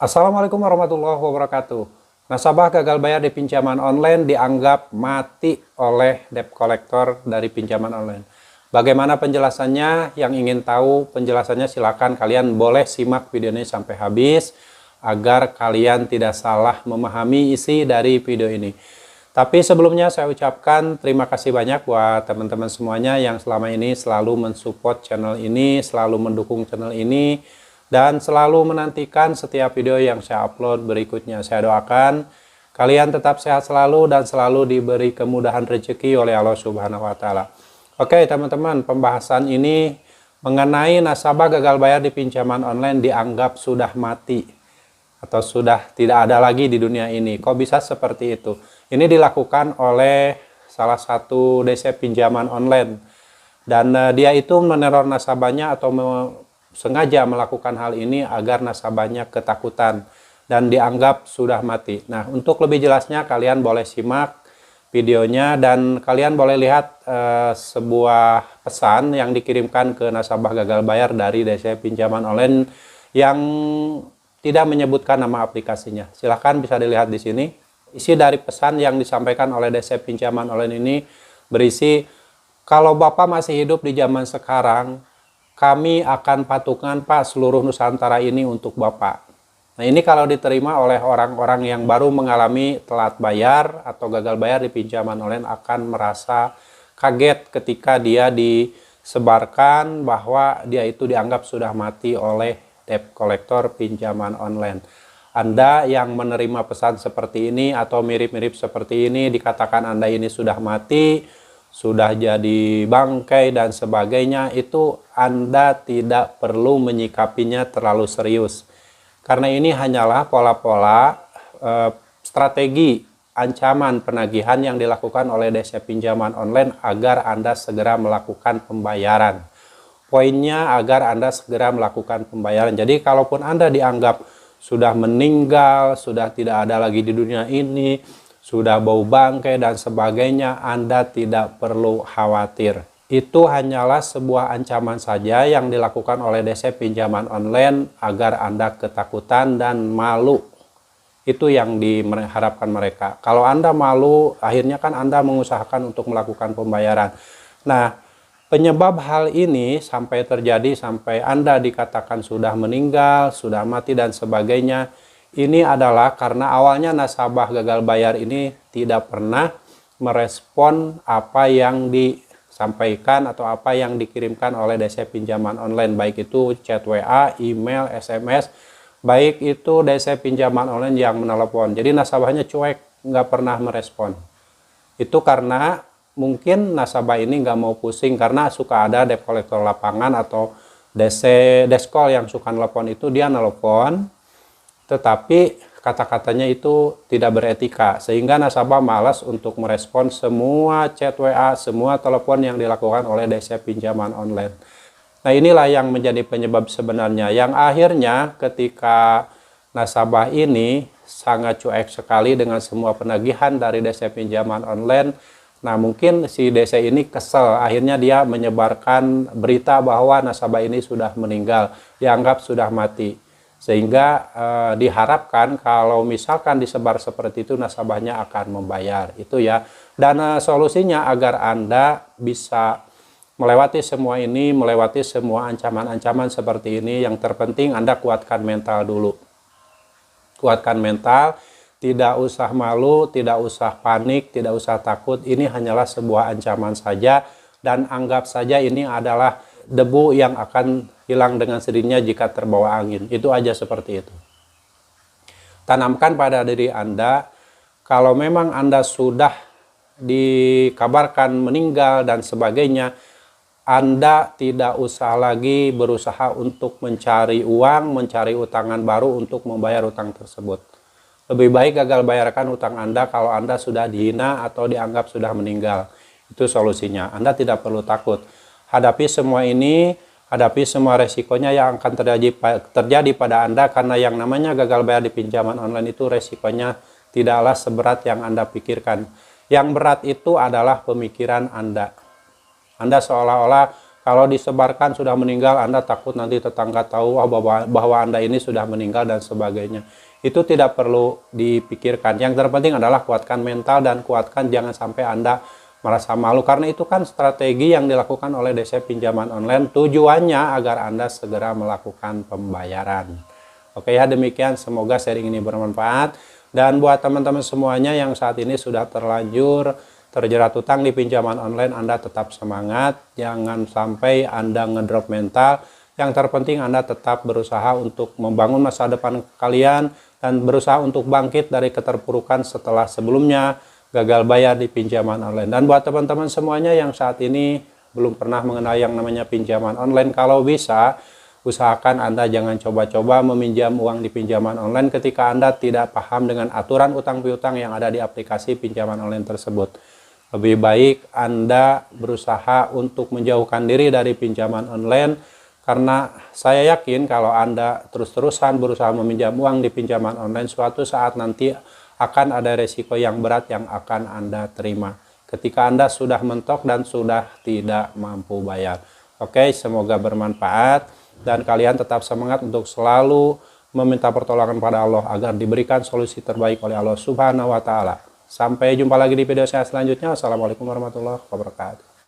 Assalamualaikum warahmatullahi wabarakatuh. Nasabah gagal bayar di pinjaman online dianggap mati oleh debt collector dari pinjaman online. Bagaimana penjelasannya? Yang ingin tahu penjelasannya silakan kalian boleh simak video ini sampai habis agar kalian tidak salah memahami isi dari video ini. Tapi sebelumnya saya ucapkan terima kasih banyak buat teman-teman semuanya yang selama ini selalu mensupport channel ini, selalu mendukung channel ini, dan selalu menantikan setiap video yang saya upload berikutnya. Saya doakan kalian tetap sehat selalu dan selalu diberi kemudahan rezeki oleh Allah Subhanahu wa Ta'ala. Oke teman-teman, pembahasan ini mengenai nasabah gagal bayar di pinjaman online dianggap sudah mati atau sudah tidak ada lagi di dunia ini. Kok bisa seperti itu? Ini dilakukan oleh salah satu DC pinjaman online, dan dia itu meneror nasabahnya atau sengaja melakukan hal ini agar nasabahnya ketakutan dan dianggap sudah mati. Nah, untuk lebih jelasnya kalian boleh simak videonya dan kalian boleh lihat sebuah pesan yang dikirimkan ke nasabah gagal bayar dari DC pinjaman online yang tidak menyebutkan nama aplikasinya. Silahkan bisa dilihat di sini. Isi dari pesan yang disampaikan oleh DC pinjaman online ini berisi, kalau Bapak masih hidup di zaman sekarang, kami akan patungan Pak seluruh Nusantara ini untuk Bapak. Nah, ini kalau diterima oleh orang-orang yang baru mengalami telat bayar atau gagal bayar di pinjaman online akan merasa kaget ketika dia disebarkan bahwa dia itu dianggap sudah mati oleh debt collector pinjaman online. Anda yang menerima pesan seperti ini atau mirip-mirip seperti ini, dikatakan Anda ini sudah mati, sudah jadi bangkai dan sebagainya, itu Anda tidak perlu menyikapinya terlalu serius. Karena ini hanyalah pola-pola strategi ancaman penagihan yang dilakukan oleh DC pinjaman online agar Anda segera melakukan pembayaran. Poinnya agar Anda segera melakukan pembayaran. Jadi kalaupun Anda dianggap sudah meninggal, sudah tidak ada lagi di dunia ini, sudah bau bangkai dan sebagainya, Anda tidak perlu khawatir. Itu hanyalah sebuah ancaman saja yang dilakukan oleh DC pinjaman online agar Anda ketakutan dan malu. Itu yang diharapkan mereka. Kalau Anda malu, akhirnya kan Anda mengusahakan untuk melakukan pembayaran. Nah, penyebab hal ini sampai terjadi, sampai Anda dikatakan sudah meninggal, sudah mati dan sebagainya, ini adalah karena awalnya nasabah gagal bayar ini tidak pernah merespon apa yang disampaikan atau apa yang dikirimkan oleh DC pinjaman online, baik itu chat WA, email, SMS, baik itu DC pinjaman online yang menelepon. Jadi nasabahnya cuek, nggak pernah merespon. Itu karena mungkin nasabah ini nggak mau pusing, karena suka ada debt collector lapangan atau DC deskol yang suka nelpon itu, dia nelpon tetapi kata-katanya itu tidak beretika, sehingga nasabah malas untuk merespon semua chat WA, semua telepon yang dilakukan oleh DC pinjaman online. Nah, inilah yang menjadi penyebab sebenarnya, yang akhirnya ketika nasabah ini sangat cuek sekali dengan semua penagihan dari DC pinjaman online. Nah, mungkin si DC ini kesel, akhirnya dia menyebarkan berita bahwa nasabah ini sudah meninggal, dianggap sudah mati. Sehingga diharapkan kalau misalkan disebar seperti itu, nasabahnya akan membayar. Itu ya. Dan solusinya agar Anda bisa melewati semua ini, melewati semua ancaman-ancaman seperti ini, yang terpenting Anda kuatkan mental dulu. Kuatkan mental. Tidak usah malu, tidak usah panik, tidak usah takut. Ini hanyalah sebuah ancaman saja, dan anggap saja ini adalah debu yang akan hilang dengan sendirinya jika terbawa angin. Itu aja, seperti itu. Tanamkan pada diri Anda, kalau memang Anda sudah dikabarkan meninggal dan sebagainya, Anda tidak usah lagi berusaha untuk mencari uang, mencari utangan baru untuk membayar utang tersebut. Lebih baik gagal bayarkan utang Anda kalau Anda sudah dihina atau dianggap sudah meninggal. Itu solusinya. Anda tidak perlu takut. Hadapi semua ini, hadapi semua resikonya yang akan terjadi pada Anda, karena yang namanya gagal bayar di pinjaman online itu resikonya tidaklah seberat yang Anda pikirkan. Yang berat itu adalah pemikiran Anda. Anda seolah-olah Kalau disebarkan sudah meninggal, Anda takut nanti tetangga tahu bahwa Anda ini sudah meninggal dan sebagainya. Itu tidak perlu dipikirkan. Yang terpenting adalah kuatkan mental dan kuatkan jangan sampai Anda merasa malu. Karena itu kan strategi yang dilakukan oleh DC Pinjaman Online. Tujuannya agar Anda segera melakukan pembayaran. Oke ya, demikian. Semoga sharing ini bermanfaat. Dan buat teman-teman semuanya yang saat ini sudah terlanjur terjerat utang di pinjaman online, Anda tetap semangat. Jangan sampai Anda ngedrop mental. Yang terpenting Anda tetap berusaha untuk membangun masa depan kalian dan berusaha untuk bangkit dari keterpurukan setelah sebelumnya gagal bayar di pinjaman online. Dan buat teman-teman semuanya yang saat ini belum pernah mengenal yang namanya pinjaman online, kalau bisa usahakan Anda jangan coba-coba meminjam uang di pinjaman online ketika Anda tidak paham dengan aturan utang piutang yang ada di aplikasi pinjaman online tersebut. Lebih baik Anda berusaha untuk menjauhkan diri dari pinjaman online, karena saya yakin kalau Anda terus-terusan berusaha meminjam uang di pinjaman online, suatu saat nanti akan ada resiko yang berat yang akan Anda terima ketika Anda sudah mentok dan sudah tidak mampu bayar. Oke, semoga bermanfaat. Dan kalian tetap semangat untuk selalu meminta pertolongan pada Allah agar diberikan solusi terbaik oleh Allah Subhanahu wa Ta'ala. Sampai jumpa lagi di video saya selanjutnya. Assalamualaikum warahmatullahi wabarakatuh.